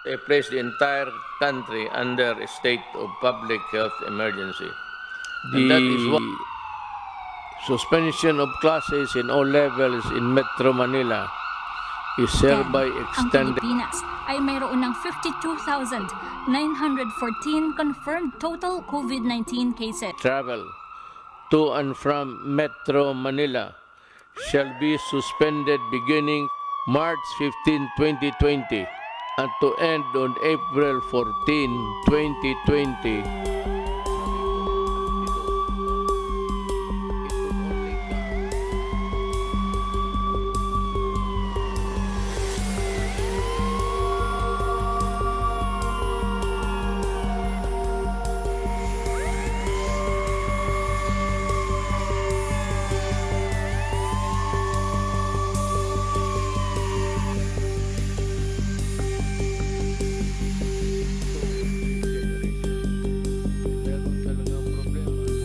They placed the entire country under a state of public health emergency. And that is what The suspension of classes in all levels in Metro Manila is hereby Ang extended. Pilipinas ay mayroon ng 52,914 confirmed total COVID-19 cases. Travel to and from Metro Manila shall be suspended beginning March 15, 2020 and to end on April 14, 2020.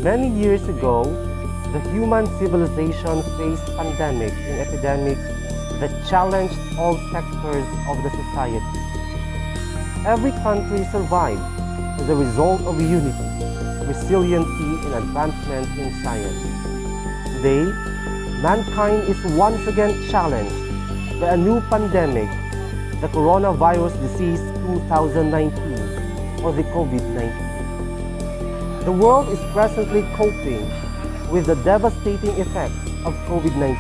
Many years ago, the human civilization faced pandemics and epidemics that challenged all sectors of the society. Every country survived as a result of unity, resiliency, and advancement in science. Today, mankind is once again challenged by a new pandemic, the coronavirus disease 2019, or the COVID-19. The world is presently coping with the devastating effects of COVID-19.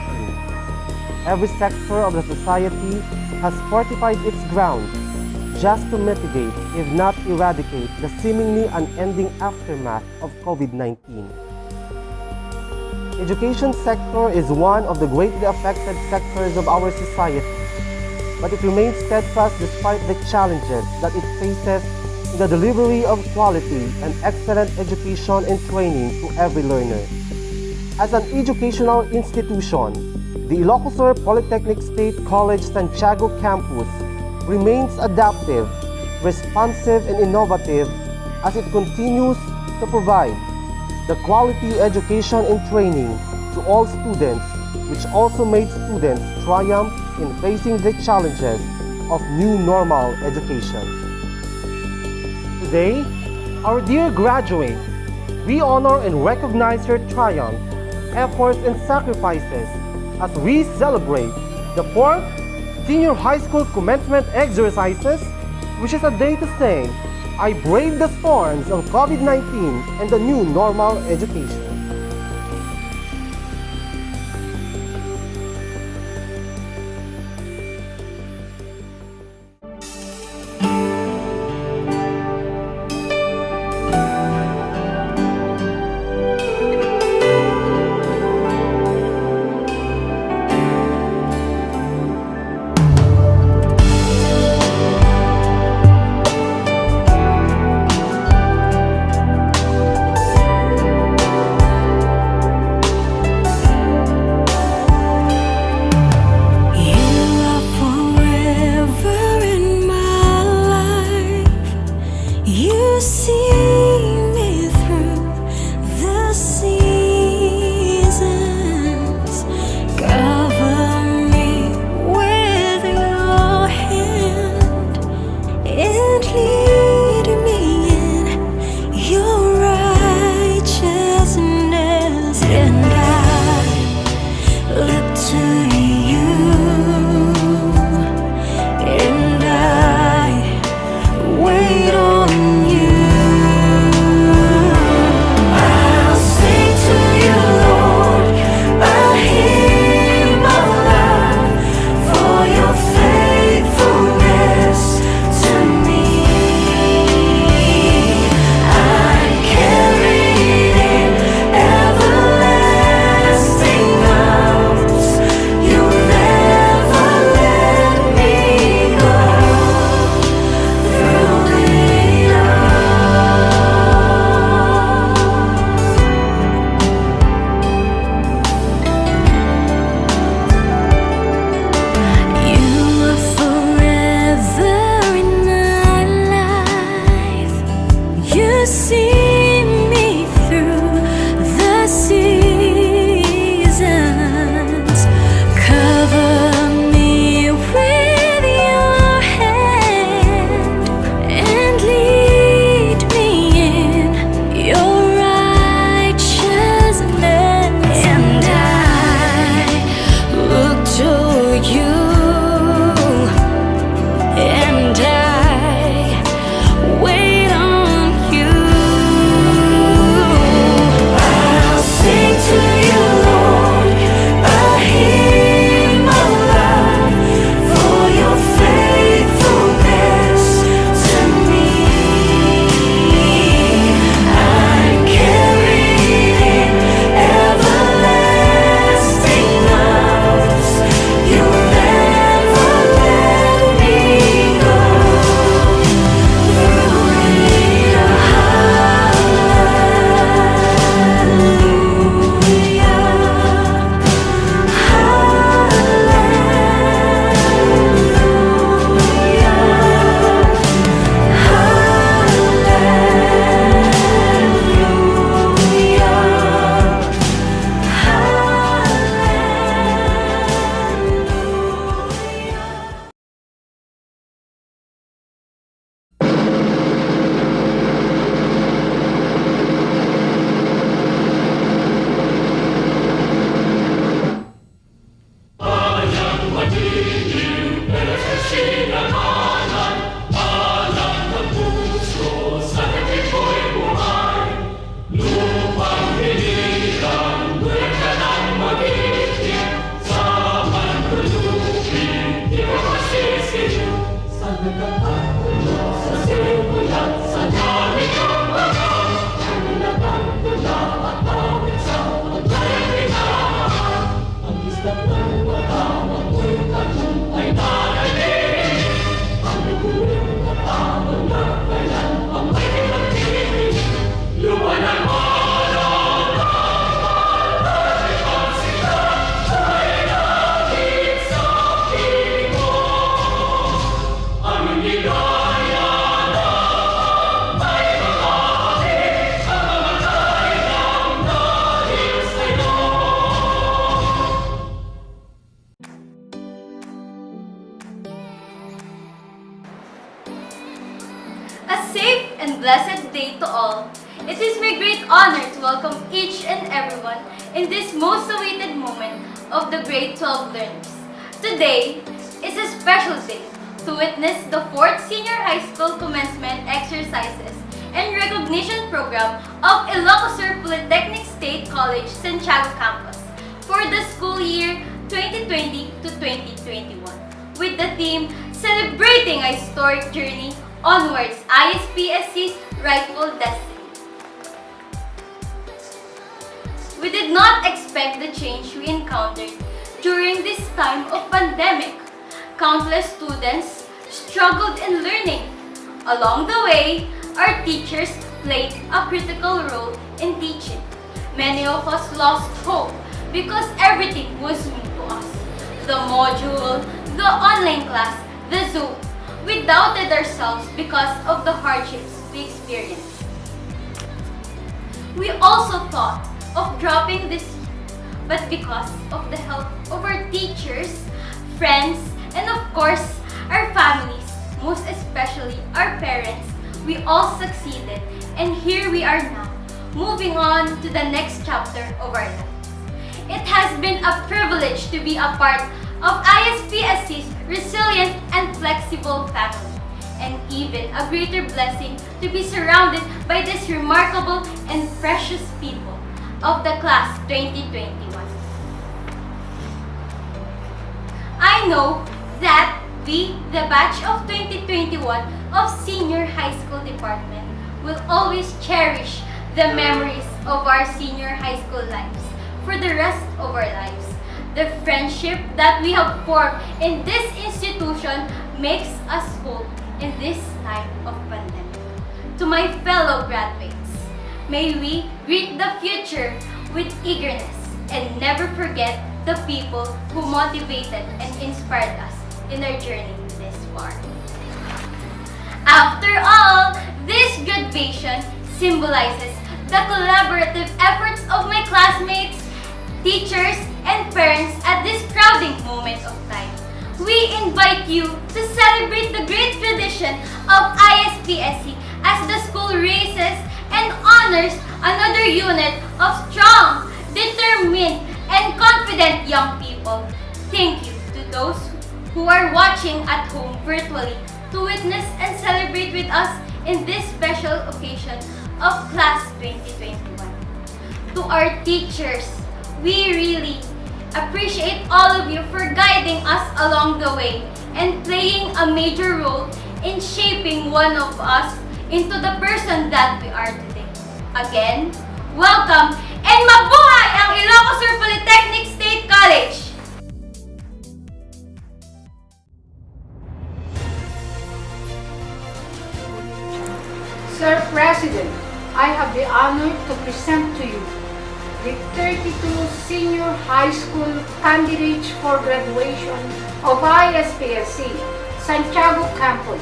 Every sector of the society has fortified its ground just to mitigate, if not eradicate, the seemingly unending aftermath of COVID-19. Education sector is one of the greatly affected sectors of our society, but it remains steadfast despite the challenges that it faces in the delivery of quality and excellent education and training to every learner. As an educational institution, the Ilocos Polytechnic State College Santiago campus remains adaptive, responsive, and innovative as it continues to provide the quality education and training to all students, which also made students triumph in facing the challenges of new normal education. Today, our dear graduates, we honor and recognize your triumph, efforts, and sacrifices as we celebrate the 4th Senior High School Commencement exercises, which is a day to say, I brave the storms of COVID-19 and the new normal education. A safe and blessed day to all. It is my great honor to welcome each and everyone in this most awaited moment of the grade 12 learners. Today is a special day to witness the 4th Senior High School Commencement exercises and recognition program of Ilocos Polytechnic State College, Santiago campus for the school year 2020 to 2021 with the theme Celebrating a Historic Journey Onwards Ispsc's Rightful Destiny. We did not expect the change we encountered during this time of pandemic. Countless students struggled in learning. Along the way, our teachers played a critical role in teaching. Many of us lost hope because everything was new to us. The module, the online class, the Zoom. We doubted ourselves because of the hardships we experienced. We also thought of dropping this, but because of the help of our teachers, friends, and of course, our families, most especially our parents, we all succeeded, and here we are now, moving on to the next chapter of our lives. It has been a privilege to be a part of Ispsc's resilient and flexible family, and even a greater blessing to be surrounded by this remarkable and precious people of the class 2021. I know that we, the batch of 2021 of Senior High School Department, will always cherish the memories of our senior high school lives for the rest of our lives. The friendship that we have formed in this institution makes us whole in this time of pandemic. To my fellow graduates, may we greet the future with eagerness and never forget the people who motivated and inspired us in our journey this far. After all, this graduation symbolizes the collaborative efforts of my classmates, teachers, and parents at this crowding moment of time. We invite you to celebrate the great tradition of Ispsc as the school raises and honors another unit of strong, determined, and confident young people. Thank you to those who are watching at home virtually to witness and celebrate with us in this special occasion of Class 2021. To our teachers, we really appreciate all of you for guiding us along the way and playing a major role in shaping one of us into the person that we are today. Again, welcome and mabuhay ang Ilocos Polytechnic State College! Sir President, I have the honor to present to you the 32 senior high school candidates for graduation of Ispsc, Santiago campus,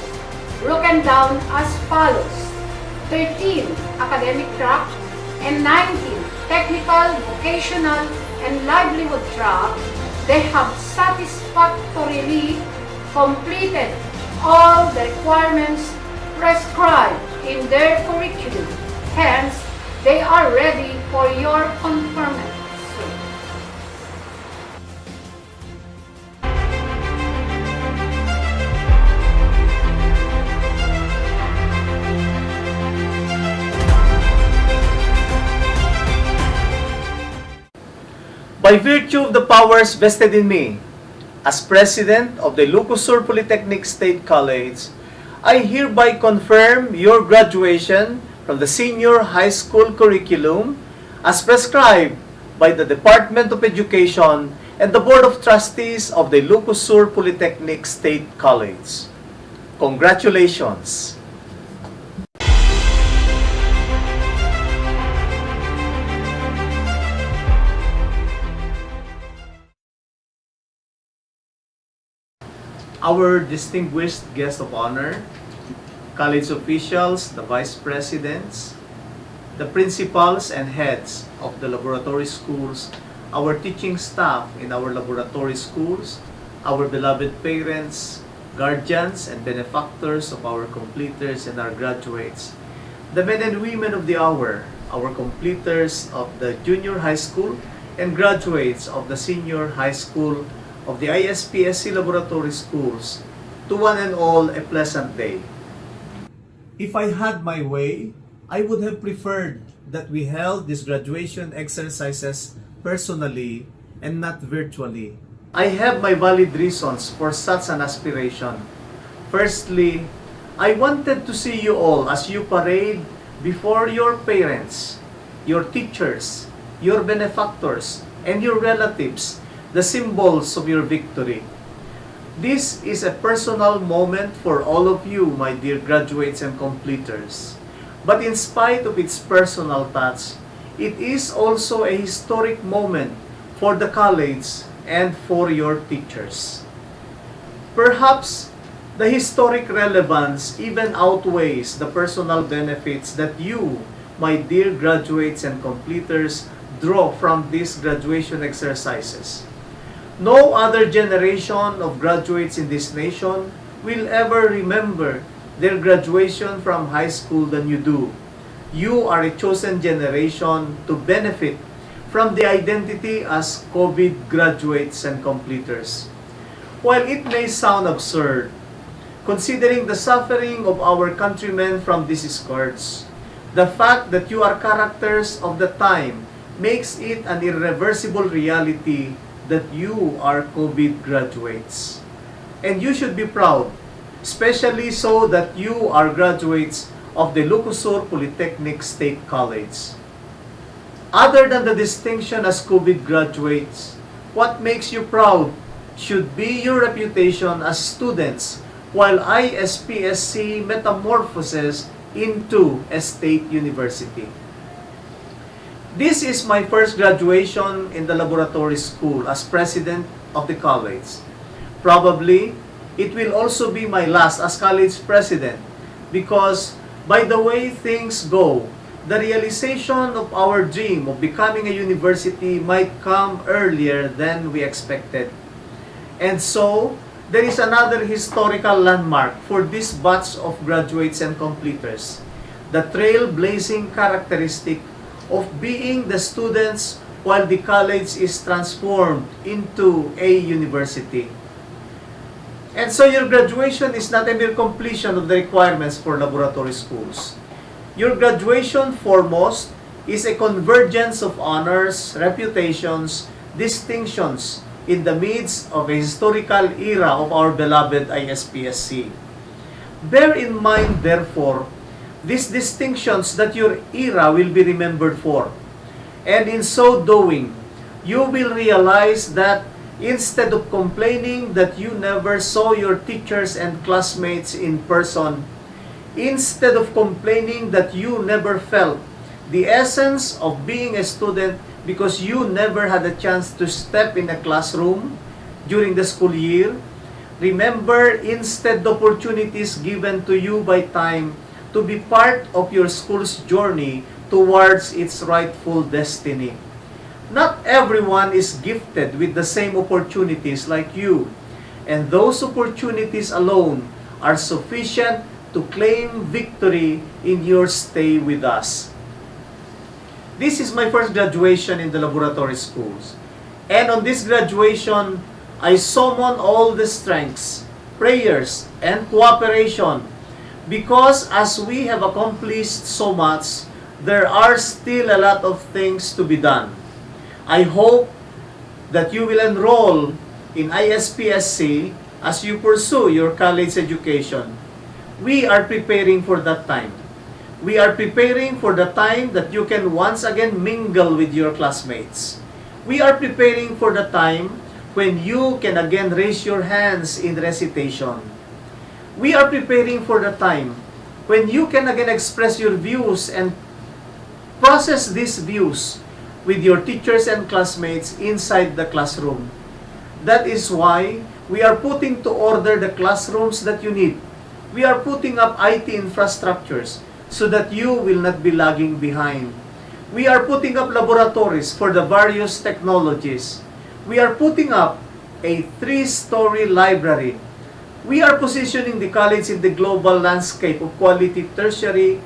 broken down as follows: 13 academic track and 19 technical, vocational, and livelihood track. They have satisfactorily completed all the requirements prescribed in their curriculum. Hence, they are ready for your conferment. By virtue of the powers vested in me, as President of the Ilocos Polytechnic State College, I hereby confirm your graduation from the senior high school curriculum as prescribed by the Department of Education and the Board of Trustees of the Ilocos Polytechnic State College. Congratulations! Our distinguished guest of honor, college officials, the vice presidents, the principals and heads of the laboratory schools, our teaching staff in our laboratory schools, our beloved parents, guardians and benefactors of our completers and our graduates, the men and women of the hour, our completers of the junior high school and graduates of the senior high school of the Ispsc laboratory schools, to one and all a pleasant day. If I had my way, I would have preferred that we held these graduation exercises personally and not virtually. I have my valid reasons for such an aspiration. Firstly, I wanted to see you all as you parade before your parents, your teachers, your benefactors, and your relatives, the symbols of your victory. This is a personal moment for all of you, my dear graduates and completers. But in spite of its personal touch, it is also a historic moment for the college and for your teachers. Perhaps the historic relevance even outweighs the personal benefits that you, my dear graduates and completers, draw from these graduation exercises. No other generation of graduates in this nation will ever remember their graduation from high school than you do. You are a chosen generation to benefit from the identity as COVID graduates and completers. While it may sound absurd, considering the suffering of our countrymen from this scourge, the fact that you are characters of the time makes it an irreversible reality that you are COVID graduates. And you should be proud, especially so that you are graduates of the Lucosur Polytechnic State College. Other than the distinction as COVID graduates, what makes you proud should be your reputation as students while Ispsc metamorphoses into a state university. This is my first graduation in the laboratory school as president of the college. Probably, it will also be my last as college president because by the way things go, the realization of our dream of becoming a university might come earlier than we expected. And so, there is another historical landmark for this batch of graduates and completers, the trailblazing characteristic of being the students while the college is transformed into a university. And so your graduation is not a mere completion of the requirements for laboratory schools. Your graduation, foremost, is a convergence of honors, reputations, distinctions in the midst of a historical era of our beloved Ispsc. Bear in mind, therefore, these distinctions that your era will be remembered for. And in so doing, you will realize that instead of complaining that you never saw your teachers and classmates in person, instead of complaining that you never felt the essence of being a student because you never had a chance to step in a classroom during the school year, remember instead the opportunities given to you by time to be part of your school's journey towards its rightful destiny. Not everyone is gifted with the same opportunities like you, and those opportunities alone are sufficient to claim victory in your stay with us. This is my first graduation in the laboratory schools, and on this graduation, I summon all the strengths, prayers, and cooperation because as we have accomplished so much, there are still a lot of things to be done. I hope that you will enroll in Ispsc as you pursue your college education. We are preparing for that time. We are preparing for the time that you can once again mingle with your classmates. We are preparing for the time when you can again raise your hands in recitation. We are preparing for the time when you can again express your views and process these views with your teachers and classmates inside the classroom. That is why we are putting to order the classrooms that you need. We are putting up IT infrastructures so that you will not be lagging behind. We are putting up laboratories for the various technologies. We are putting up a 3-story library We are positioning the college in the global landscape of quality tertiary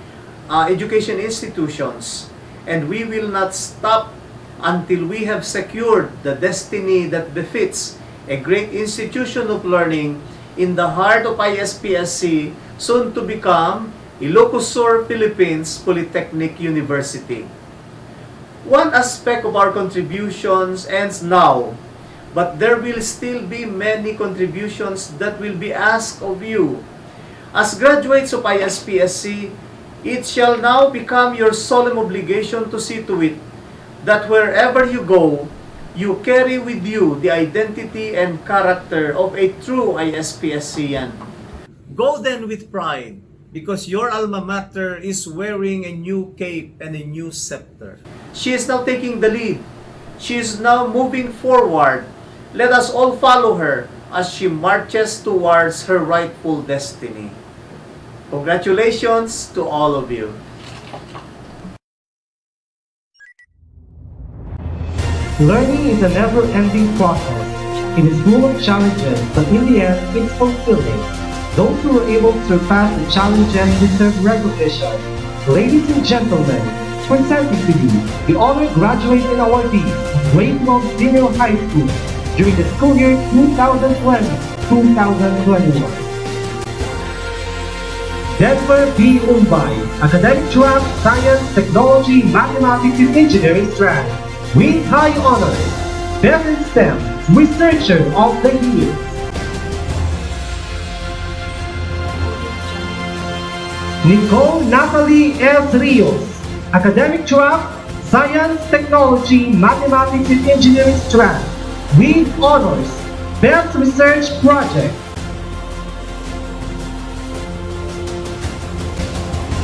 education institutions, and we will not stop until we have secured the destiny that befits a great institution of learning in the heart of Ispsc, soon to become Ilocos Sur, Philippines Polytechnic University. One aspect of our contributions ends now, but there will still be many contributions that will be asked of you. As graduates of Ispsc, it shall now become your solemn obligation to see to it that wherever you go, you carry with you the identity and character of a true Ispscian. Go then with pride, because your alma mater is wearing a new cape and a new scepter. She is now taking the lead. She is now moving forward. Let us all follow her as she marches towards her rightful destiny. Congratulations to all of you. Learning is a never-ending process. It is full of challenges, but in the end, it's fulfilling. Those who are able to surpass the challenges deserve recognition. Ladies and gentlemen, presenting to you the honored graduating awardees of Grade 12 Senior High School during the school year 2020-2021. Denver B. Umbay, Academic Track, Science, Technology, Mathematics, and Engineering Strand, with high honors, Best in STEM, Researcher of the Year. Nicole Natalie S. Rios, Academic Track, Science, Technology, Mathematics, and Engineering Strand, with honors, Best Research Project.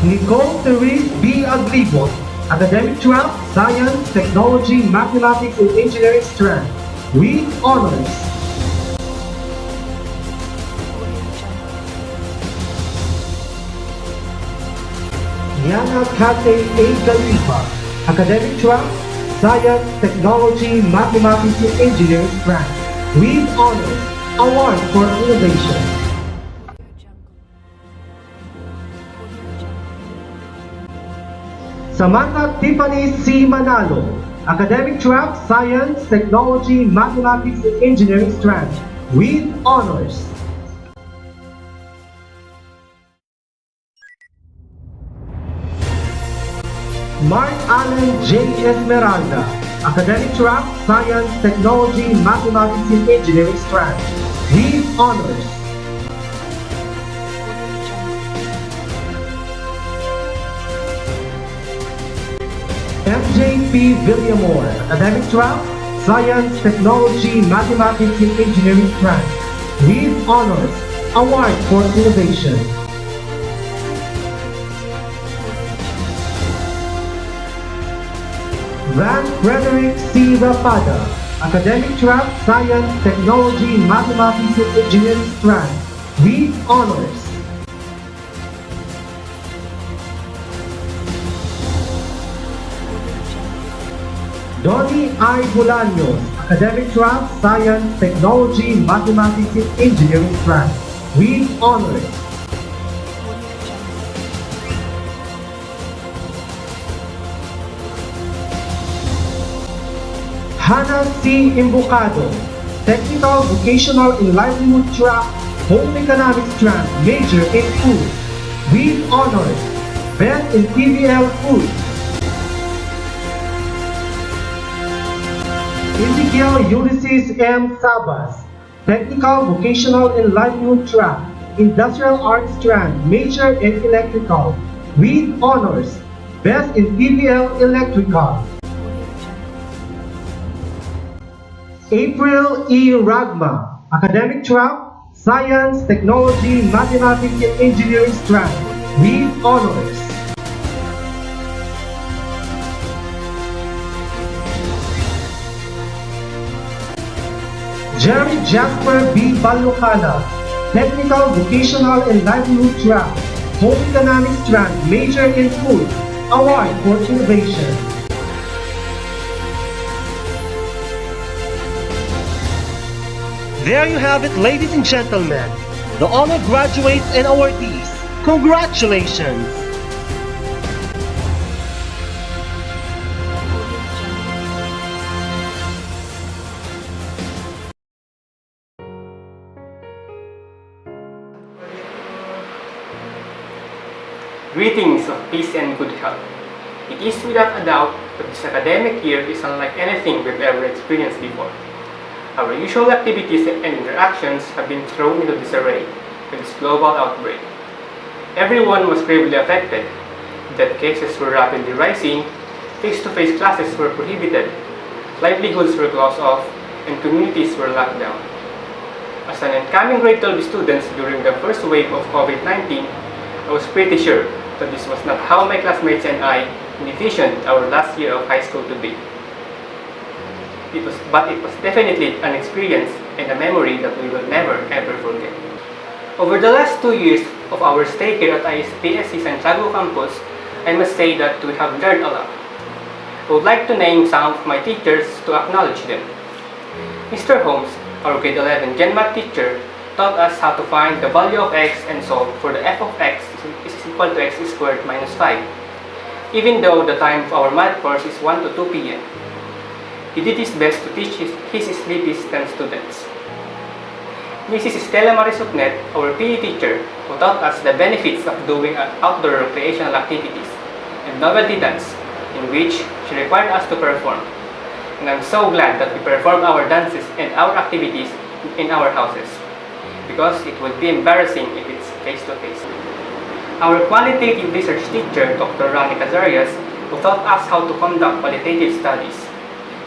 Nicole Therese B. Aglibon, Academic Track, Science, Technology, Mathematics, and Engineering Strand, with honors. Yana Kate A. Galipa, Academic Track, Science, Technology, Mathematics, and Engineering Strand, with honors, Award for Innovation. Samantha Tiffany C. Manalo, Academic Track, Science, Technology, Mathematics, and Engineering Strand, with honors. Mark Allen J. Esmeralda, Academic Track, Science, Technology, Mathematics, and Engineering Strand, with honors. MJ P. Villamore, Academic Track, Science, Technology, Mathematics, and Engineering Strand, with honors, Award for Innovation. Van Frederick C. Rapada, Academic Track, Science, Technology, Mathematics, and Engineering Strand, with honors. Donnie I. Bolaños, Academic Track, Science, Technology, Mathematics, and Engineering Strand, with honors. Hannah C. Imbocado, Technical, Vocational, and Livelihood Track, Home Economics Strand, Major in Food, with honors, Best in PBL Food. Ezekiel Ulysses M. Sabas, Technical, Vocational, and Livelihood Track, Industrial Arts Strand, Major in Electrical, with honors, Best in PBL Electrical. April E. Ragma, Academic Track, Science, Technology, Mathematics, and Engineering Strand, with honors. Jerry Jasper B. Balocana, Technical, Vocational, and Livelihood Track, Home Economics Strand, Major in Food, Award for Innovation. There you have it, ladies and gentlemen. the honored graduates and awardees, congratulations! Greetings of peace and good health. It is without a doubt that this academic year is unlike anything we've ever experienced before. Our usual activities and interactions have been thrown into disarray with this global outbreak. Everyone was gravely affected. Death cases were rapidly rising, face-to-face classes were prohibited, livelihoods were closed off, and communities were locked down. As an incoming grade 12 student during the first wave of COVID-19, I was pretty sure that this was not how my classmates and I envisioned our last year of high school to be. But it was definitely an experience and a memory that we will never ever forget. Over the last 2 years of our stay here at Ispsc Santiago campus, I must say that we have learned a lot. I would like to name some of my teachers to acknowledge them. Mr. Holmes, our grade 11 Gen Math teacher, taught us how to find the value of x and solve for the f of x is equal to x squared minus 5, even though the time of our math course is 1 to 2 p.m. He did his best to teach his sleepy STEM students. Mrs. Stella Marisuknet, our PE teacher, who taught us the benefits of doing outdoor recreational activities and novelty dance, in which she required us to perform. And I'm so glad that we performed our dances and our activities in our houses, because it would be embarrassing if it's face-to-face. Our qualitative research teacher, Dr. Rani Kazarias, who taught us how to conduct qualitative studies.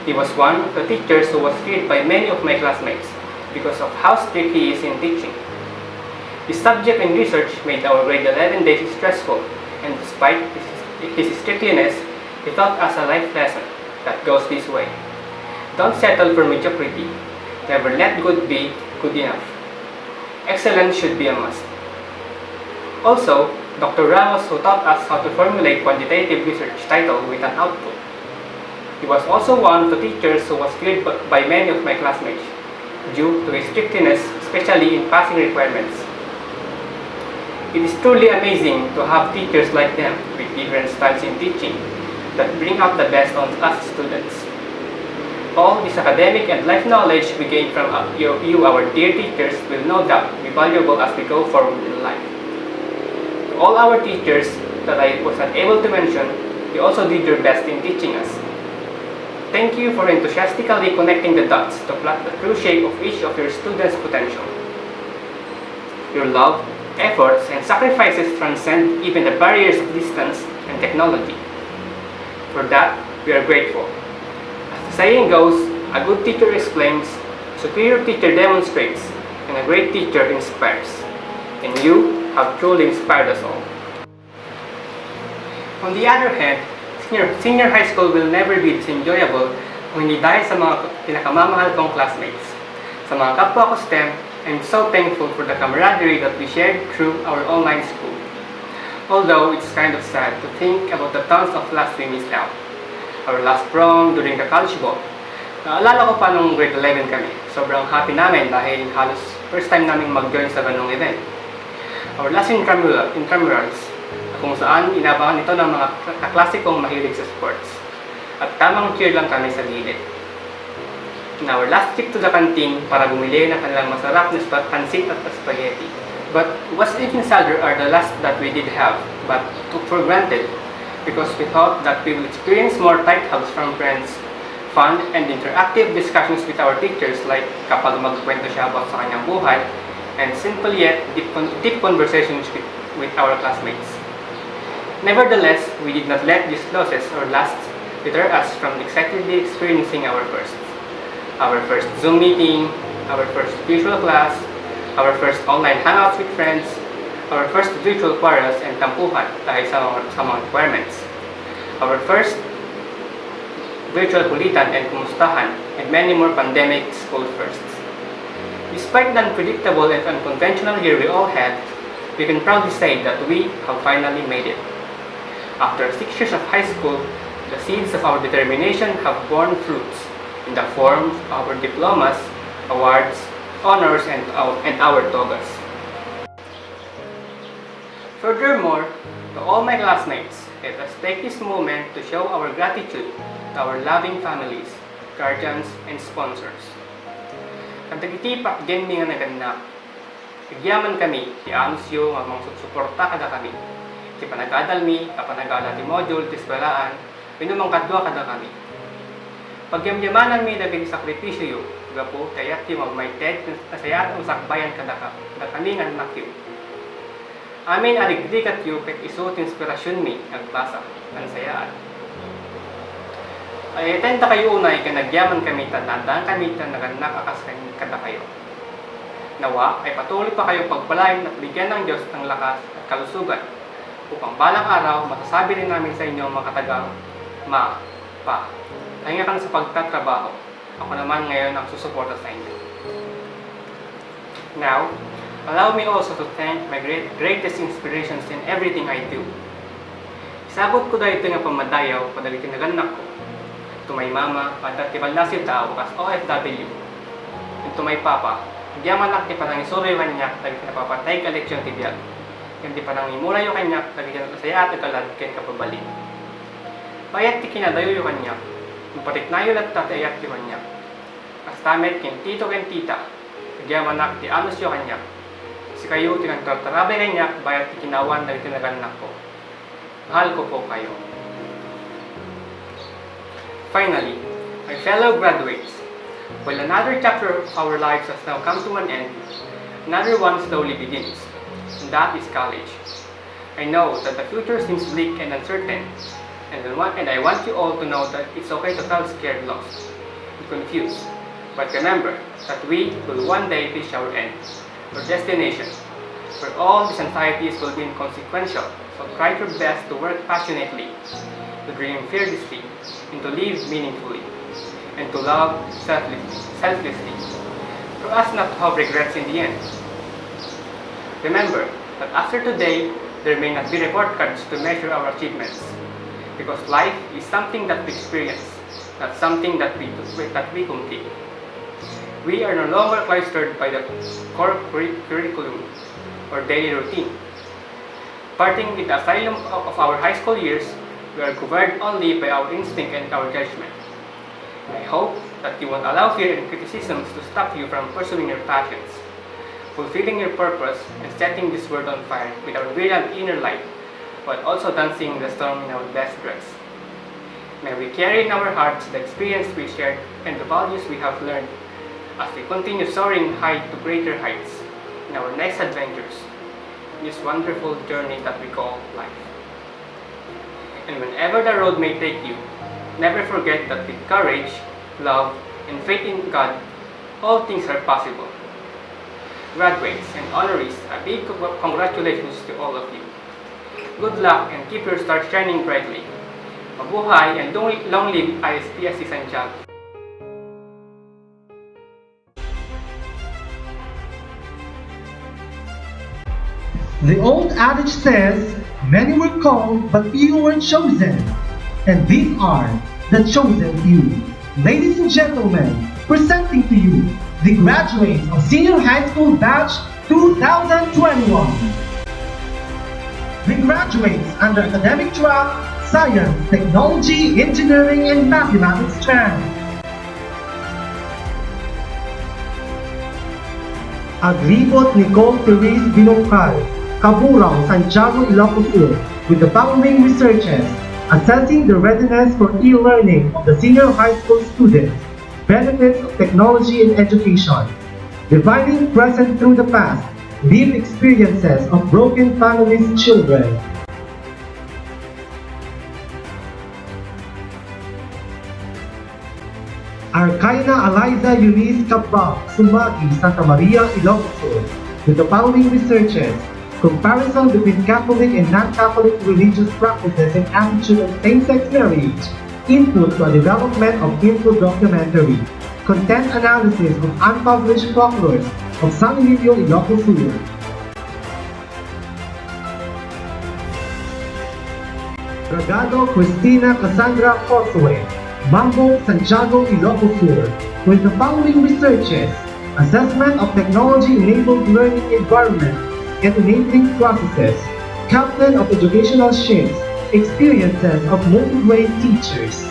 He was one of the teachers who was feared by many of my classmates because of how strict he is in teaching. His subject in research made our grade 11 days stressful, and despite his strictliness, he taught us a life lesson that goes this way: don't settle for mediocrity. Never let good be good enough. Excellence should be a must. Also, Dr. Ramos, who taught us how to formulate quantitative research title with an output. He was also one of the teachers who was feared by many of my classmates due to his strictness, especially in passing requirements. It is truly amazing to have teachers like them with different styles in teaching that bring out the best on us students. All this academic and life knowledge we gain from you, our dear teachers, will no doubt be valuable as we go forward in life. To all our teachers that I was not able to mention, you also did your best in teaching us. Thank you for enthusiastically connecting the dots to plot the true shape of each of your students' potential. Your love, efforts, and sacrifices transcend even the barriers of distance and technology. For that, we are grateful. As the saying goes, a good teacher explains, a superior teacher demonstrates, and a great teacher inspires. And you have truly inspired us all. On the other hand, senior high school will never be this enjoyable kung hindi dahil sa mga pinakamamahal kong classmates. Sa mga kapwa ko STEM, I'm so thankful for the camaraderie that we shared through our online school. Although it's kind of sad to think about the tons of laughs we missed out. Our last prom during the college ball. Naalala ko pa nung grade 11 kami. Sobrang happy namin dahil halos first time namin mag-join sa ganung event. Our last intramurals, kung saan inabangan ito ng mga kaklase kong mahilig sa sports. At tamang cheer lang kami sa gilid. In our last trip to the canteen para bumili ng kanilang masarap na pansit at spaghetti. But what's even sadder are the last that we did have, but took for granted, because we thought that we would experience more tight hugs from friends, fun and interactive discussions with our teachers, like kapag magkwento siya about sa kanyang buhay, and simple yet deep conversations with our classmates. Nevertheless, we did not let these losses or lasts deter us from excitedly experiencing our first. Our first Zoom meeting, our first virtual class, our first online hangouts with friends, our first virtual quarrels and tampuhan dahil sa mga requirements, our first virtual kulitan and kumustahan, and many more pandemic school firsts. Despite the unpredictable and unconventional year we all had, we can proudly say that we have finally made it. After 6 years of high school, the seeds of our determination have borne fruits in the form of our diplomas, awards, honors, and our togas. Furthermore, to all my classmates, let us take this moment to show our gratitude to our loving families, guardians, and sponsors. Kadagitipak din mi nga naganak. Igyaman kami, ti anusyo nga mga suporta kada kami. Ti panagadal mi, kapanagala ti module, ti eskwelaan, pinumang kadwa kada kami. Pagyamyamanan mi daging sakripisyo yu, gapo, kayat ti magmayted, nasayat ang sakbayan kada kami nga anak yu. Amin aligdikat yu, ket iso ti inspirasyon mi, nagbasa, ansayaan. Ay tenta kayo unay, kanagyaman kami, tandaan kami, naganak akas kada kayo. Nawa ay patuloy pa kayo pagpalain at bigyan ng Diyos ng lakas at kalusugan upang balang araw masasabi rin namin sa inyo mga katagang pahinga ka na sa pagtatrabaho. Ako naman ngayon ang susuporta sa inyo. Now, allow me also to thank my greatest inspirations in everything I do. Isabot ko dahil ito nga pamadayaw padali tinaganak ko. To my mama, padatibal na siya tao kas OFW. And to my papa, hindi manak ti panang isuri kanyak, dagiti napapatay ka leksyon ti biyag. Hindi panang imura yung kanyak, dagiti napasaya at nagkalad ken kapabalik. Bayat ti kinadayo yung kanyak, mupatik na yun at tatayat yung kanyak. Kastamet ken tito ken tita, hindi manak ti anus yung kanyak. Si kayo tinagtartarabay kanyak, bayat ti kinawan dagiti naganak ko. Mahal ko po kayo. Finally, my fellow graduates, while another chapter of our lives has now come to an end, another one slowly begins, and that is college. I know that the future seems bleak and uncertain, and I want you all to know that it's okay to feel scared, lost, and confused. But remember that we will one day reach our end, our destination, where all these anxieties will be inconsequential, so try your best to work passionately, to dream fearlessly, and to live meaningfully, and to love selflessly, for us not to have regrets in the end. Remember that after today, there may not be report cards to measure our achievements, because life is something that we experience, not something that we complete. We are no longer cloistered by the core curriculum or daily routine. Parting with the asylum of our high school years, we are governed only by our instinct and our judgment. I hope that you won't allow fear and criticisms to stop you from pursuing your passions, fulfilling your purpose, and setting this world on fire with our brilliant inner light, while also dancing the storm in our best dress. May we carry in our hearts the experience we shared and the values we have learned as we continue soaring high to greater heights in our next adventures, in this wonderful journey that we call life. And whenever the road may take you, never forget that with courage, love, and faith in God, all things are possible. Graduates and honorees, a big congratulations to all of you. Good luck and keep your stars shining brightly. Mabuhay and long live Ispsc Santiago. The old adage says, many were called, but few were chosen. And these are the chosen few. Ladies and gentlemen, presenting to you the graduates of Senior High School Batch 2021. The graduates under academic track, Science, Technology, Engineering, and Mathematics stream. Agribot Nicole Therese Binongkal, Kaburao, Santiago, Ilocos Sur, with the following researches, assessing the readiness for e-learning of the senior high school students, benefits of technology in education, dividing present through the past, lived experiences of broken families' children. Arcaina Eliza Eunice Cabral, Sumagi, Santa Maria, Ilocos Sur, with the following researches, comparison between Catholic and non-Catholic religious practices and attitude of same-sex marriage, input to a development of info documentary, content analysis of unpublished folklores of San Emilio, Ilocos Sur. Bragado Cristina Cassandra Josue, Mambo, Santiago, Ilocos Sur, with the following researches, assessment of technology-enabled learning environment and enabling processes, Captain of Educational Ships, Experiences of Multi-Grade Teachers.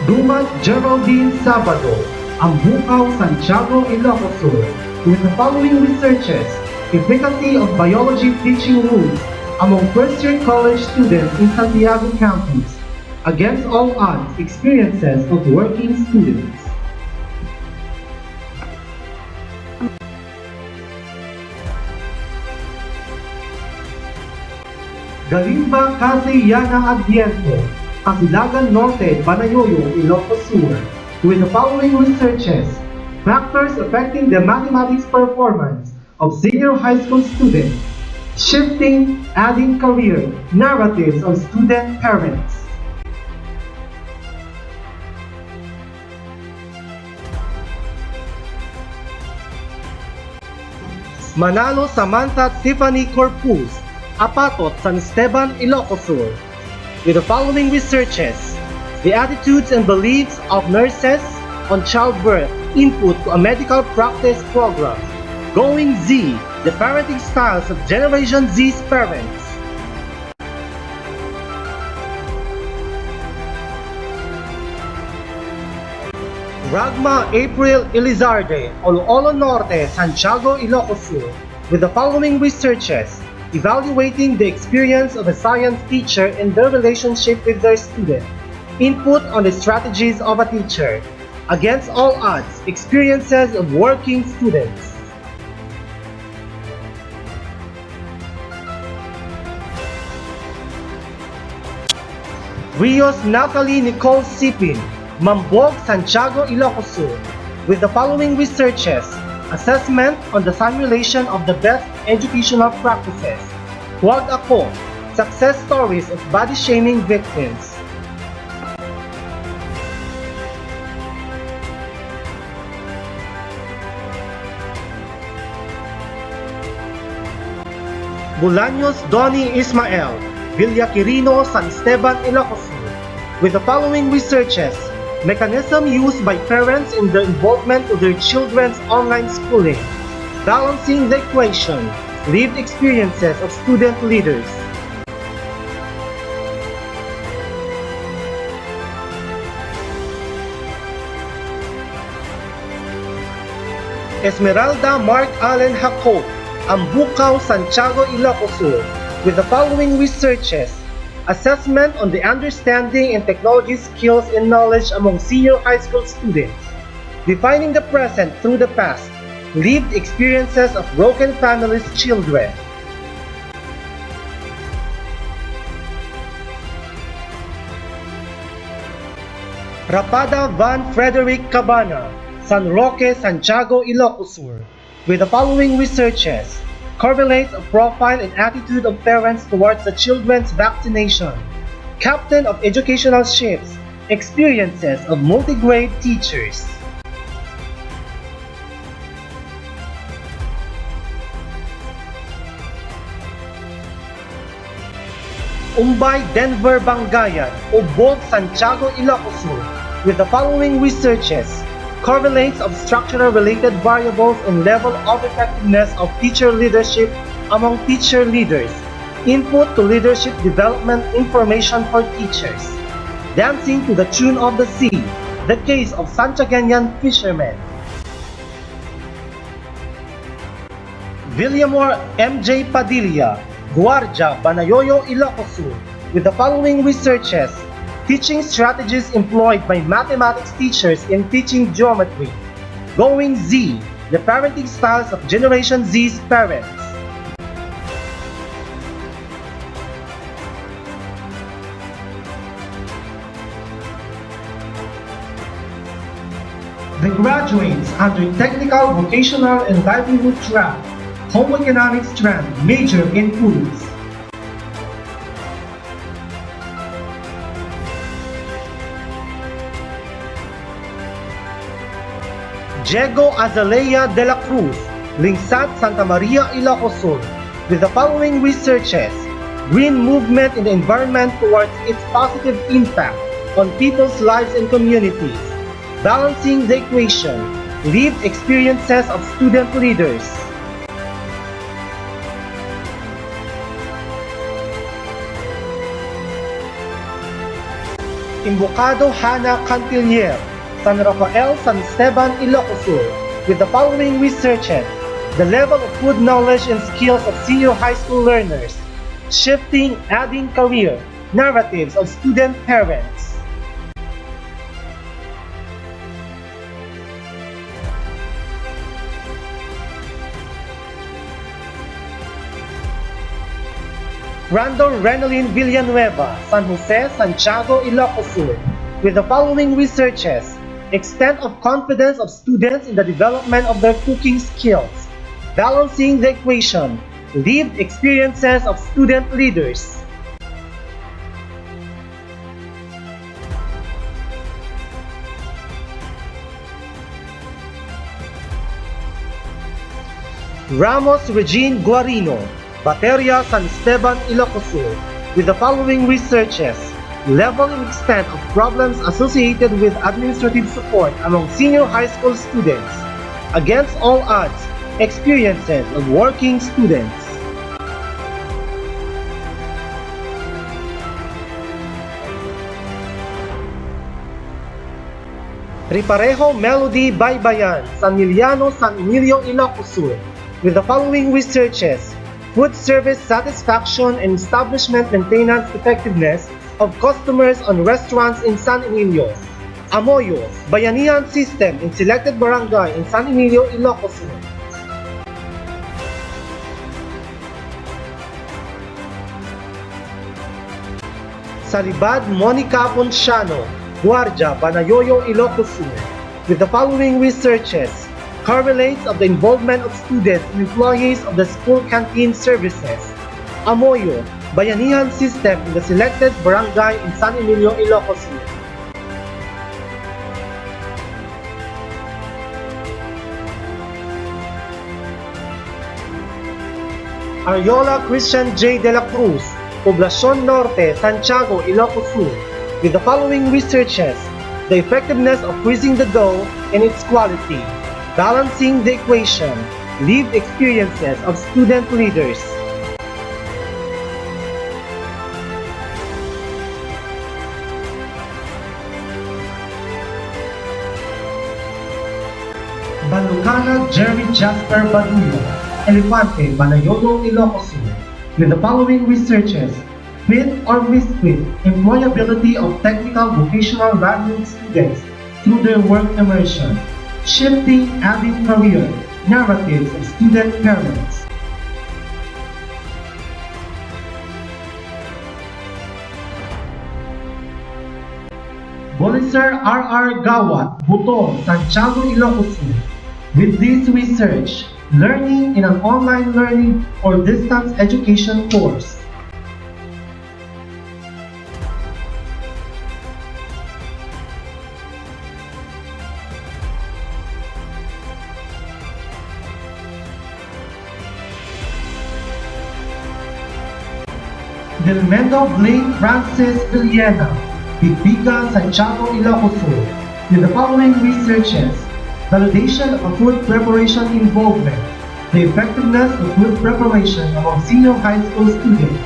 Dumas Geraldine Sabado, Ambukaw, Santiago, Ilocos Sur, with the following researches: efficacy of biology teaching rules among first-year college students in Santiago campus, against all odds, experiences of working students. Galimba Casillana Adviento, Casilagan Norte, Banayoyo, Ilocos Sur, with the following researches: factors affecting the mathematics performance of senior high school students, shifting, adding career, narratives of student parents. Manalo Samantha Tiffany Corpus, Apatot, San Esteban, Ilocos Sur, with the following researches: the attitudes and beliefs of nurses on childbirth, input to a medical practice program. Going Z, the parenting styles of Generation Z's parents. Ragma April Elizarde, Olo Norte, Santiago, Ilocos Sur, with the following researches: evaluating the experience of a science teacher in their relationship with their student, input on the strategies of a teacher, against all odds, experiences of working students. Rios Natalie Nicole Sipin, Mambog, Santiago, Ilocos Sur, with the following researches: assessment on the simulation of the best educational practices, Huwag Ako, success stories of body shaming victims. Bolaños Donnie Ismael, Villa Quirino, San Esteban, Ilocos Sur, with the following researches: mechanism used by parents in the involvement of their children's online schooling, balancing the equation, lived experiences of student leaders. Esmeralda Mark Allen Jacob, Ambukaw, Santiago, Ilocos Sur, with the following researches: assessment on the understanding and technology skills and knowledge among senior high school students, defining the present through the past, lived experiences of broken families' children. Rapada Van Frederick Cabana, San Roque, Santiago, Ilocos Sur, with the following researches: correlates a profile and attitude of parents towards the children's vaccination, captain of educational ships, experiences of multi-grade teachers. Umbay Denver Bangayan, Ubog, Santiago, Ilocos Sur, with the following researches: correlates of structural-related variables and level of effectiveness of teacher leadership among teacher leaders, input to leadership development information for teachers, dancing to the tune of the sea, the case of Santiagueñan fishermen. Villamor M.J. Padilla, Guardia, Banayoyo, Ilocos Sur, with the following researches: teaching strategies employed by mathematics teachers in teaching geometry, Going Z, the parenting styles of Generation Z's parents. The graduates under Technical, Vocational, and Livelihood track, Home Economics strand, major in foods. Diego Azalea de la Cruz, Lingsat, Santa Maria, Ilocos Sur, with the following researches: green movement in the environment towards its positive impact on people's lives and communities, Balancing the equation, lived experiences of student leaders. Invocado Hana Cantilier, San Rafael, San Esteban, Ilocos Sur, with the following researches: the level of food knowledge and skills of senior high school learners, shifting, adding career, narratives of student parents. Randall Renalyn Villanueva, San Jose, Santiago, Ilocos Sur, with the following researches: extent of confidence of students in the development of their cooking skills, balancing the equation, lived experiences of student leaders. Ramos Regine Guarino, Bateria, San Esteban, Ilocos Sur, with the following researches: level and extent of problems associated with administrative support among senior high school students, against all odds, experiences of working students. Riparejo Melody Baybayan, San Miliano, San Emilio, Ilocos Sur, with the following researches: food service satisfaction and establishment maintenance effectiveness of customers on restaurants in San Emilio. Amoyo, Bayanihan System in selected barangay in San Emilio, Ilocos Sur. Salibad Monica Ponciano, Guardia, Banayoyo, Ilocos Sur, with the following researches: correlates of the involvement of students and employees of the school canteen services. Amoyo, Bayanihan System in the selected barangay in San Emilio, Ilocos Sur. Ariola Christian J. De La Cruz, Poblacion Norte, Santiago, Ilocos Sur, with the following researches: the effectiveness of freezing the dough and its quality, balancing the equation, lived experiences of student leaders. Balucana Jerry Jasper Baduyo, Elefante, Banayoyo, Ilocos Sur, with the following researches: with or misfit employability of technical vocational graduate students through their work immersion, shifting, adding career, narratives of student parents. Boliser R.R. Gawat, Butong, Santiago, Ilocos Sur, with this research: learning in an online learning or distance education course. Del Mendo Blake Francis Villena, Bigbigan, Santiago, Ilocos Sur, with the following researches: validation of food preparation involvement, the effectiveness of food preparation among senior high school students,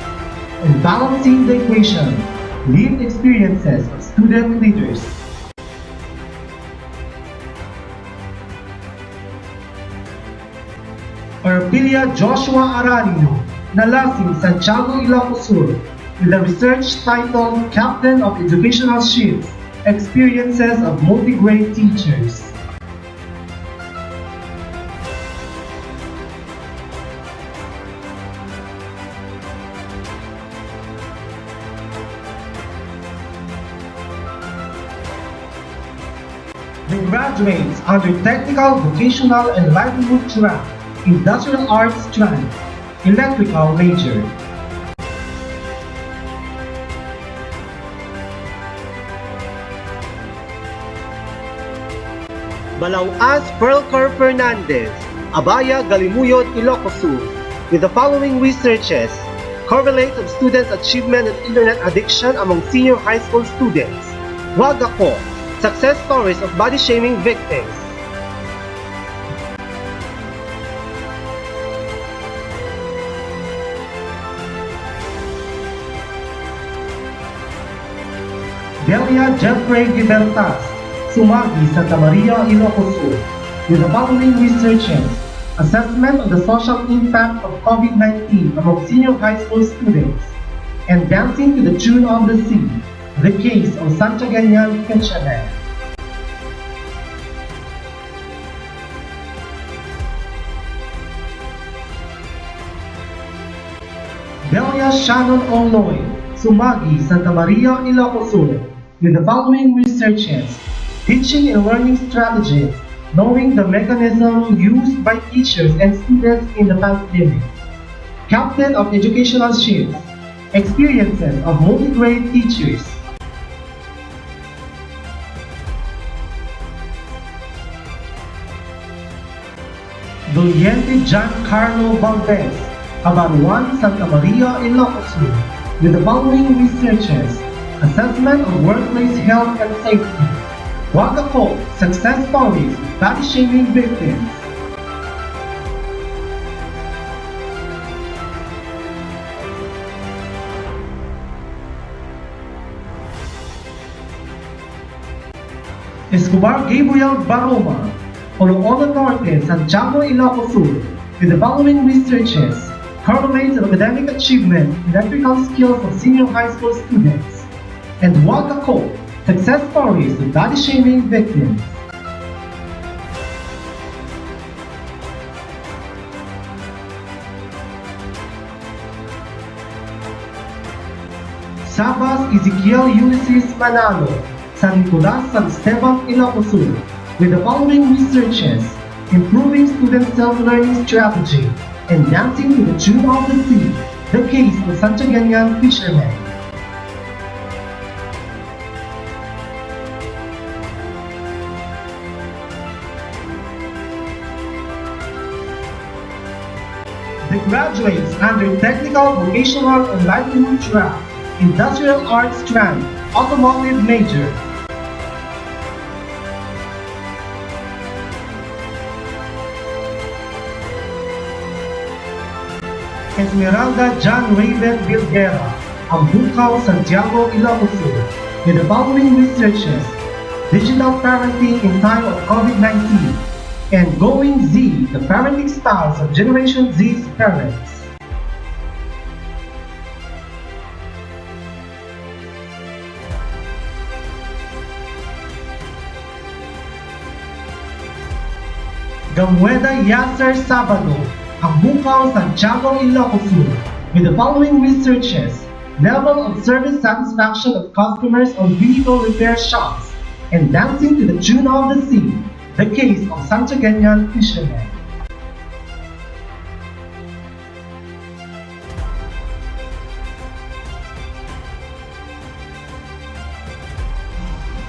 and balancing the equation, lived experiences of student leaders. Orpilia Joshua Aranino, Nalasing, Santiago, Ilocos Sur, with a research titled Captain of Educational Ships, Experiences of Multi-Grade Teachers. The graduates under Technical, Vocational, and Livelihood track, Industrial Arts strand, Electrical major. Balauas Perlcar Fernandez, Abaya, Galimuyod, Ilocos Sur, with the following researches: correlates of students' achievement and internet addiction among senior high school students. Wagako, Success stories of body shaming victims. Delia Jeffrey Gibertas, Sumagi, Santa Maria, Ilocos Sur, with the following researches: assessment of the social impact of COVID-19 among senior high school students, and dancing to the tune of the sea, the case of Santiago fisherman. Delia Shannon Oloy, Sumagi, Santa Maria, Ilocos Sur, with the following researches: teaching and learning strategies, knowing the mechanism used by teachers and students in the pandemic. Captain of educational shifts, experiences of multi-grade teachers. Doliente Giancarlo Valdez, Abaruan, Santa Maria, Ilocos Sur, with the following researches: assessment of workplace health and safety. Wagako, success stories, body shaming victims. Escobar Gabriel Baroma, Oloolo Norte, Santiago, Ilocos Sur, with the following researches: correlates of academic achievement in electrical skills of senior high school students. And Wagako, success stories of body shaming victims. Sabas Ezekiel Ulysses Manalo, San Nicolas, San Esteban, Ilocos Sur, with the following researches: improving student self-learning strategy, and dancing to the tune of the sea, the case of Santiago fisherman. The graduates under Technical, Vocational, and Livelihood track, Industrial Arts strand, Automotive major. Esmeralda John Raven Bilguera, Ambucao, Santiago, Ilocos Sur, with the following researches: digital parenting in time of COVID-19, and Going Z, the parenting styles of Generation Z's parents. Gamueda Yasser Sabado, Ambucao, Santiago, Ilocos Sur, with the following researches: level of service satisfaction of customers on vehicle repair shops, and dancing to the tune of the sea, the case of Santiago fisherman.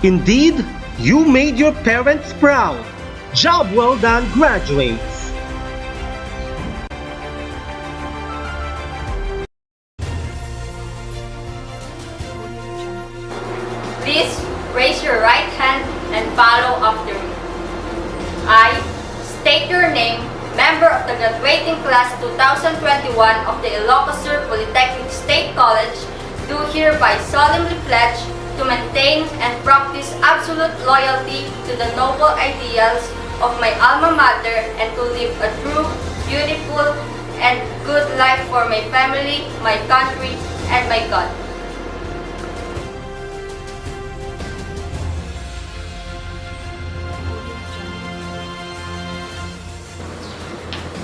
Indeed, you made your parents proud. Job well done, graduates. Please raise your right hand and follow after me. I state your name, member of the graduating class 2021 of the Ilocos Sur Polytechnic State College, do hereby solemnly pledge to maintain and practice absolute loyalty to the noble ideals of my alma mater and to live a true, beautiful, and good life for my family, my country, and my God.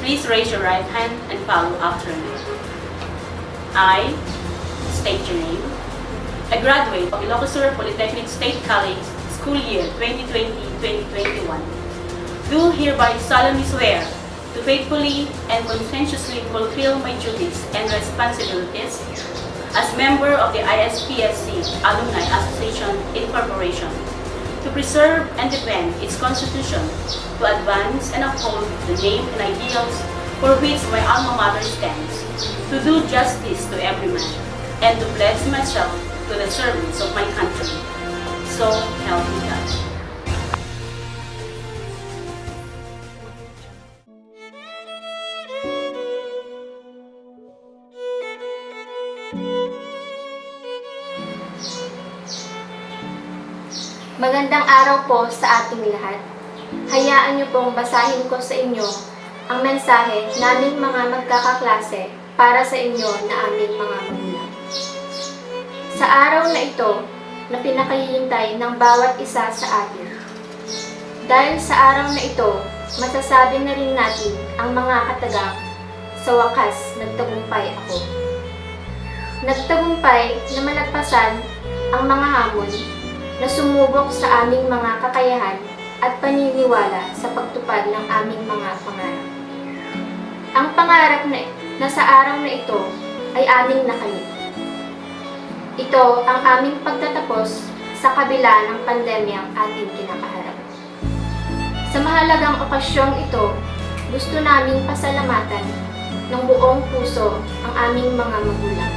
Please raise your right hand and follow after me. I state your name. A graduate of Ilocos Sur Polytechnic State College, school year 2020-2021. Do hereby solemnly swear to faithfully and conscientiously fulfill my duties and responsibilities as member of the Ispsc Alumni Association Incorporation, to preserve and defend its constitution, to advance and uphold the name and ideals for which my alma mater stands, to do justice to every man, and to pledge myself to the service of my country. So help me God. Magandang araw po sa ating lahat. Hayaan niyo pong basahin ko sa inyo ang mensahe naming mga magkakaklase para sa inyo na aming mga magulang. Sa araw na ito, na pinakahihintay ng bawat isa sa atin. Dahil sa araw na ito, masasabi na rin natin ang mga katagang, sa wakas, nagtagumpay ako. Nagtagumpay na malagpasan ang mga hamon na sumubok sa aming mga kakayahan at paniniwala sa pagtupad ng aming mga pangarap. Ang pangarap na sa araw na ito ay aming nakamit. Ito ang aming pagtatapos sa kabila ng pandemyang ating kinakaharap. Sa mahalagang okasyong ito, gusto naming pasalamatan ng buong puso ang aming mga magulang.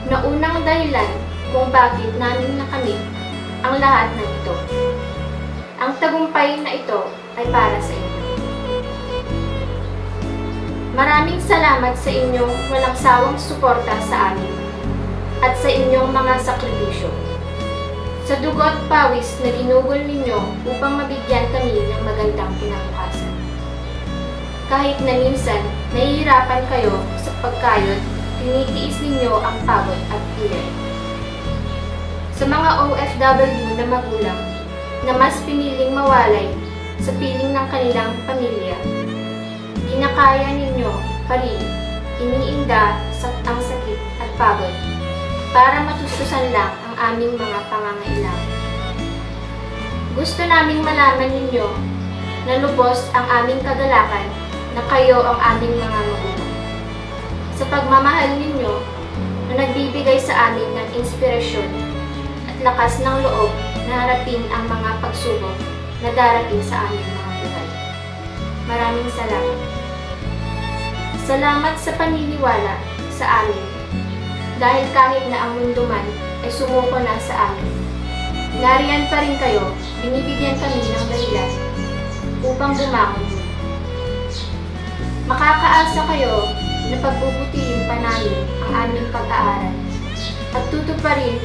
Na unang dahilan kung bakit namin nakamit ang lahat ng ito. Ang tagumpay na ito ay para sa inyo. Maraming salamat sa inyong walang sawang suporta sa amin at sa inyong mga sakripisyo. Sa dugo at pawis na ginugol ninyo upang mabigyan kami ng magandang kinabukasan. Kahit na minsan, nahihirapan kayo sa pagkayod, tinitiis ninyo ang pagod at hirap. Sa mga OFW na magulang na mas piniling mawalay sa piling ng kanilang pamilya, kinakaya ninyo pa rin iniinda ang sakit at pagod para matustusan lang ang aming mga pangangailangan. Gusto naming malaman ninyo na lubos ang aming kagalakan na kayo ang aming mga magulang. Sa pagmamahal ninyo na nagbibigay sa amin ng inspirasyon at lakas ng loob na harapin ang mga pagsubok na darating sa aming mga buhay. Maraming salamat. Salamat sa paniniwala sa amin dahil kahit na ang mundo man ay sumuko na sa amin, nariyan pa rin kayo, binibigyan kami ng dahilan upang bumangon. Makakaasa kayo na pagbubutihin pa namin ang aming pag-aaral at tutuparin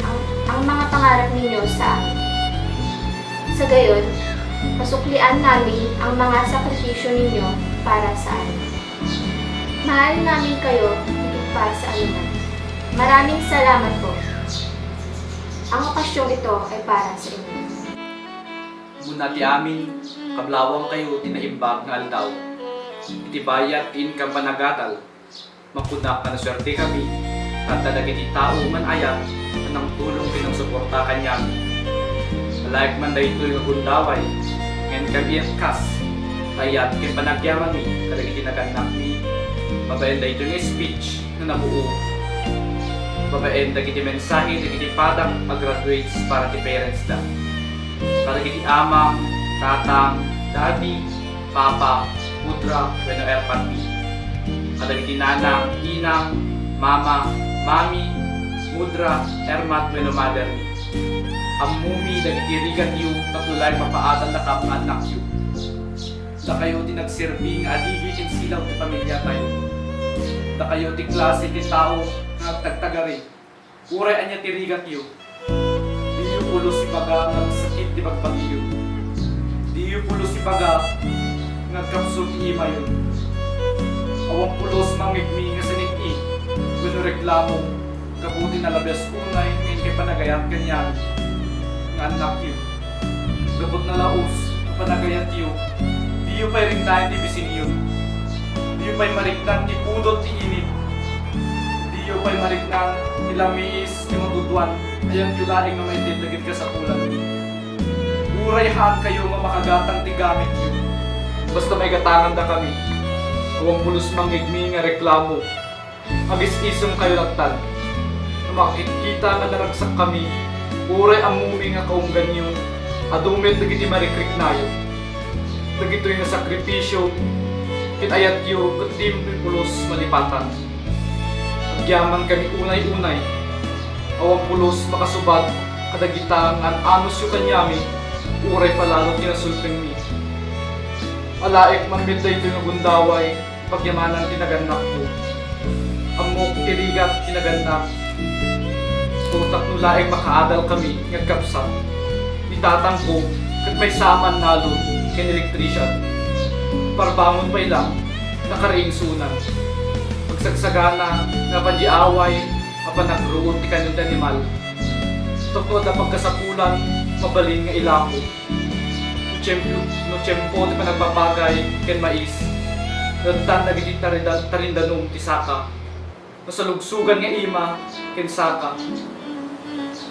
ang mga pangarap ninyo sa amin. Sa gayon, pasuklian namin ang mga sakripisyo ninyo para sa amin. Mahal namin kayo higit pa sa anuman. Maraming salamat po. Ang okasyong ito ay para sa inyo. Muna ti amin, kablawang kayo tinaimbag nga aldaw. Itibayat in kampanagatal. Makunak na swerte kami, at talagiti tao man ayat, anang tulong pinangsuporta kanyang. Malayag man dahil ito'y nagundaway, ngayon kami ang kas, ayat kin panagyaman mi, talagiti naganak mi, babayan dahil ito'y speech na nabuo. Babaen dagiti mensahe dagiti padang pag-graduates para ti parents da. Para dagiti amang, tatang, daddy, papa, mudra, wenno erpati. Dagiti nanang, inang, mama, mami, mudra, ermat, wenno mother ni. Amumi dagiti rigat yu katulay mapaadal na kap anak yu. Da kayo ti nagsirbing adigi tin silaw ti pamilya tayo. Da kayo ti klase ti tao nagtagtagari, uray anya tirigat yu. Di yu pulo si baga nagsakit ti bagpagyo. Di yu pulo si baga nagkapsol ti ima yun. Awang pulos mangigmi nga sinig-i, kuno reklamo, kabuti na labias unay, ngayon kay panagayat kanyan, nga anak yu. Gabot na laos, panagayat yu, di yu pa'y ringtahin ti bisin yu. Di yu pa'y mariknan ti pudot ti init. Iyo pa'y mariknang ilamiis ti maduduan, ayan yulaing na may tindagit ka sa kulang ni. Urayhan kayo nga makagatang ti gamit yun. Basta may gatangan da kami. Huwag pulos mangigmi nga reklamo. Agis-isong kayo laktan. Na makikita nga naragsak kami, uray amumi nga kaunggan nyo, adumit dagiti marikrik na yun. Dagito'y nga sakripisyo, kinayat yun, kat di mo pulos malipatan. Agyaman kami unay-unay, awang pulos makasubad, kadagita nga anos yu kanyami, uray palalo kinasulping mi. Alaik man mitay ito yung gundaway, pagyamanan tinaganak ko. Amok tirigat tinaganak, tutak nulaing makaadal kami, ngagkapsat. itatang ko kat may saman nalo ken electrician. Parbangon pa ilang nakariing sunan. Pagsagsagana nga pandiaway apan nagruot ti kanong animal. Tokod na pagkasapulan mabalin nga ilako. No tiyempo ti panagbabagay ken mais. Dantan nagiti tarindanong ti saka. Masalugsugan nga ima ken saka.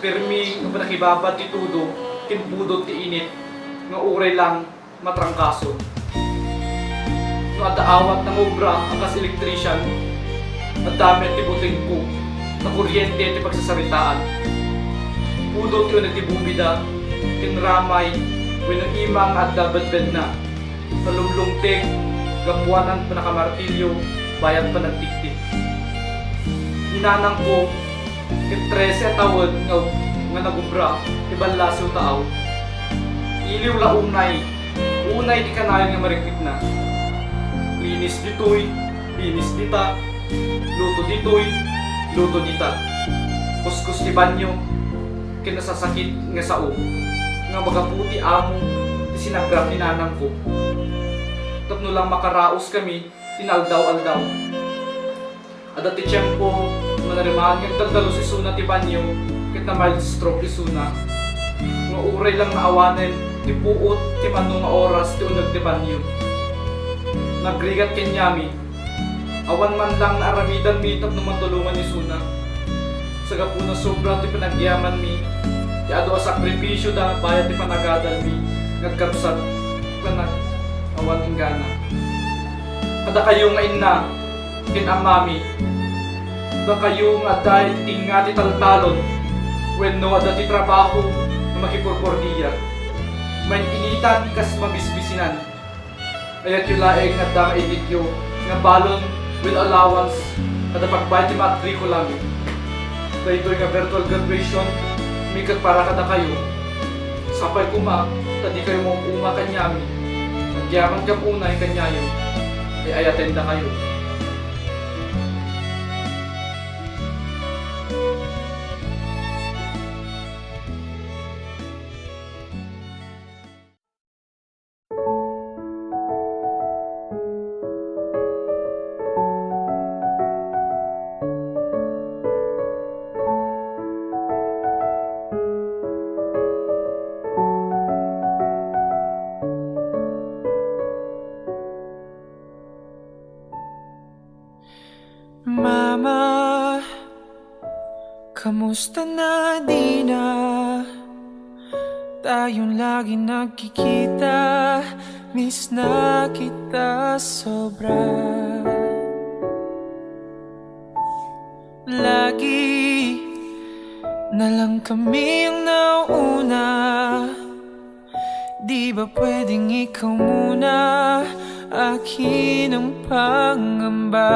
Pirmi nga panakibabad ti tudo ken pudot ti init nga uray lang matrangkason. No adaawat ng obra akas electrician at dami ti buting ko na kuryente ti pagsasaritaan. Pudot ti nagtibubida ken ramay wenno imang adda bedbed na. Talumlungteng gapuanan pa nakamartilyo bayan pa nagtiktik. Inanang ko ket 13 taon nga nagubra ti ballaso taaw. Iliw la unay di kanayon nga marikit na. Linis ditoy, linis dita, luto ditoy, luto dita. Kuskus ti banyo, kinasasakit nga sao, nga magaputi amo, ti sinagrap ni nanang ko. Tapno lang makaraos kami, tinaldaw-aldaw. Ada ti tiyempo, manarimaan nga daldalo si Suna ti banyo, kit na mild stroke ti Suna. Nga uray lang naawanen, ti puot, ti manong nga oras, ti unag ti banyo. Nagrigat kenyami, awan man lang na aramidan mi tapno matulungan ni Suna. Saga po na sobra ti panagyaman mi, ti ado a sakripisyo da bayad ti panagadal mi, nagkapsat, panag, awan ng gana. Kada kayo nga ina, kin amami, kada kayo nga dahil tinga ti taltalon, when no ada ti trabaho na makipurpordiya, may initan kas mabisbisinan. Ayat yung laeng at dama edit yung nga balon with allowance kada pagbayad ti matrikula mi. Dahil nga virtual graduation, mikat para kada kayo. Sapay kuma, tadi kayo mong uma kanyami. Nagyaman ka unay kanyayo, ay ayatenda kayo. Mama, kamusta na di na? Tayong lagi nagkikita, miss na kita sobra. Lagi na lang kami ang nauuna. Di ba pwedeng ikaw muna? Akin ang pangamba.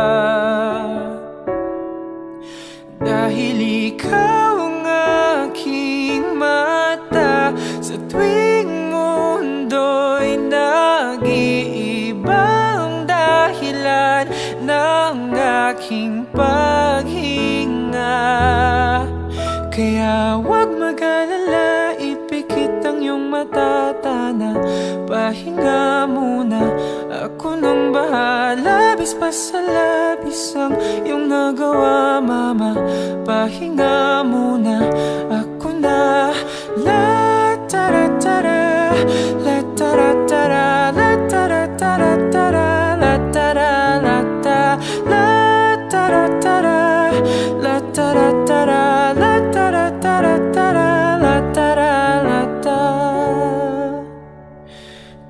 Dahil ikaw ang aking mata, sa tuwing mundo'y nag-iibang dahilan ng aking paghinga. Kaya huwag mag-alala, ipikit ang iyong matatana. Pahinga muna, ako nang bahala. Bis pa sa labis ang iyong nagawa, mama. Pahinga muna, ako na. La tara tara, la tara tara, la tara tara tara, la tara la ta, la tara tara, la tara tara, la tara tara tara, la tara la ta.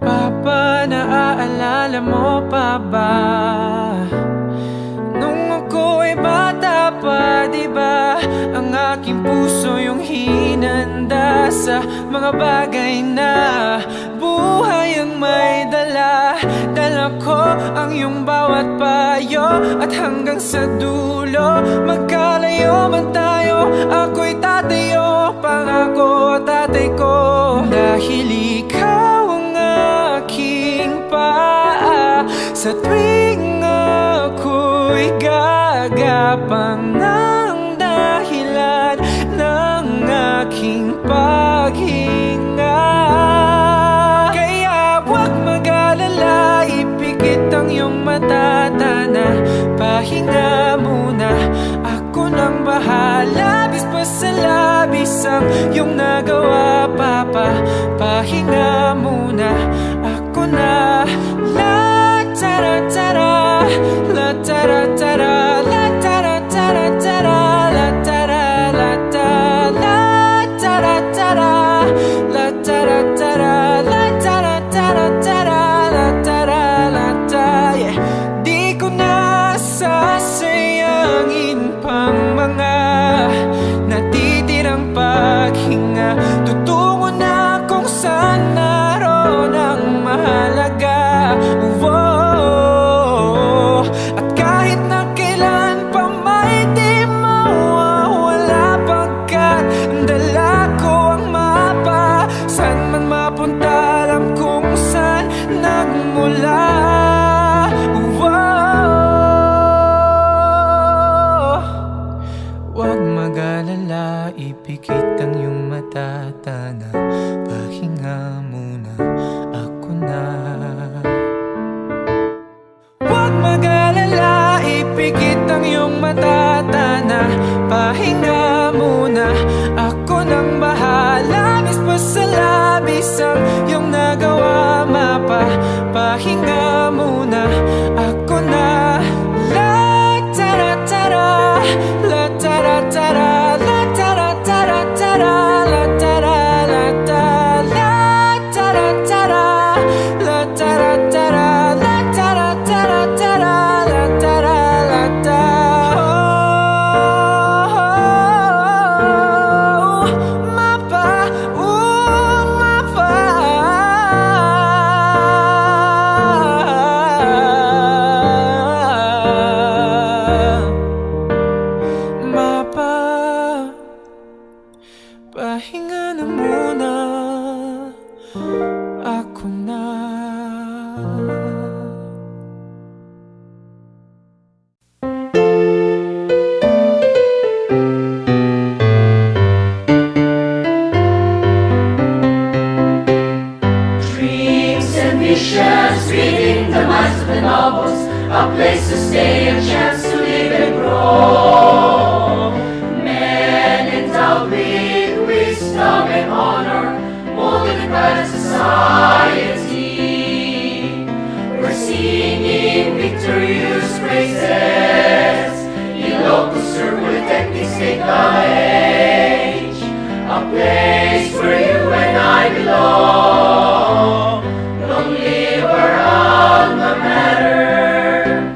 Papa, naaalala mo pa ba? Nung ako'y bata pa, diba? Ang aking puso yung hinanda sa mga bagay na buhay ang may dala. Dala ko ang iyong bawat payo, at hanggang sa dulo, magkalayo man tayo, ako'y tatayo, pangako tatay ko. Dahil ikaw ang aking paa, sa tuwing ako'y gagapang ng dahilan ng aking paghinga. ipikit ang iyong mata, Tana, pahinga muna. Ako nang bahala, labis pa sa labis ang iyong nagawa, Papa. Pahinga muna, ako na. La tara tara, la tara tara, la tara tara tara, la tara la ta, la tara tara, la tara tara, la tara tara tara, la tara la ta. Yeah. Di ko na sasayangin pang mga natitirang paghinga. Tutungo na kung saan naroon ang mahalaga. Whoa. At kahit na kailan pa may di mawawala, pagkat dala ko ang mapa. Saan man mapunta, alam kung saan nagmula. Huwag mag-alala, ipikit ang iyong mata, Tana, pahinga muna, ako na. Huwag mag-alala, ipikit ang iyong mata, Tana, pahinga muna, ako nang bahala. Labis pa sa labis ang iyong nagawa, Mapa. Pahinga muna, ako na. La tara tara, la tara tara, la tara tara tara, la tara la ta, la tara tara, la tara tara, la tara tara tara, la tara la ta. Mapa, mapa. Mapa, pahinga na muna, ako na. Dreams and visions reading the minds of the nobles, a place to stay, a chance to live and grow. Men endowed with wisdom and honor, molded by society. We're singing victorious praises in local Polytechnic State College, a place where you and I belong. Long live our alma mater.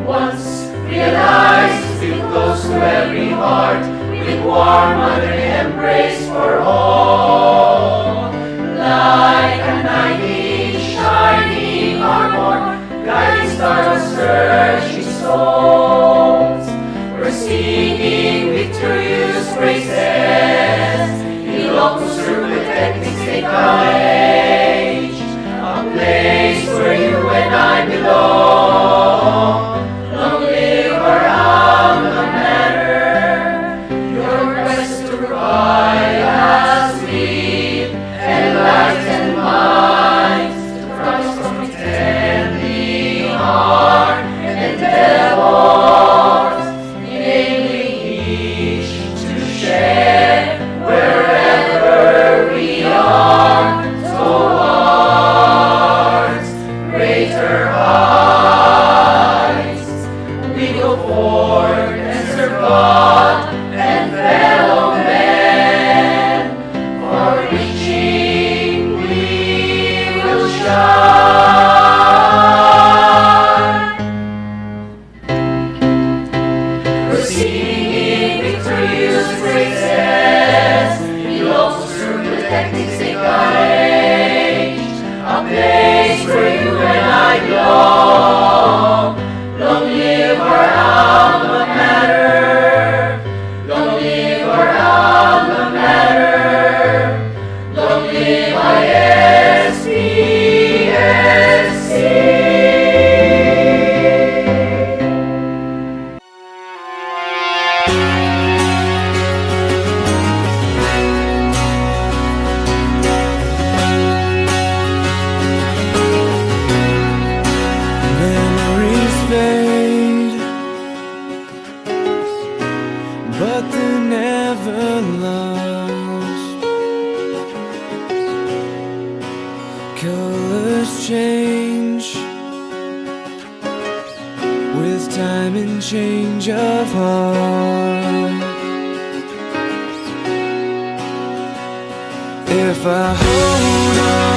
Once realized, still close to every heart, with warm motherly embrace for all. Like a knight in shining armor, guiding star of searching souls. We're singing victorious praises in Locus Polytechnic State College, a place where you and I belong. Long live our alma mater. Your quest to provide us with enlightened minds, to promise from contending heart and endeavors, enabling each to share wherever we are towards greater heights. We go forth and serve God and fellow men, for reaching we will shine. We're singing victorious praises in Locus Polytechnic State College, a place where you and I belong. Long live our alma mater. Long live our alma mater. Long live Ispsc. colors change with time and change of heart. If I hold on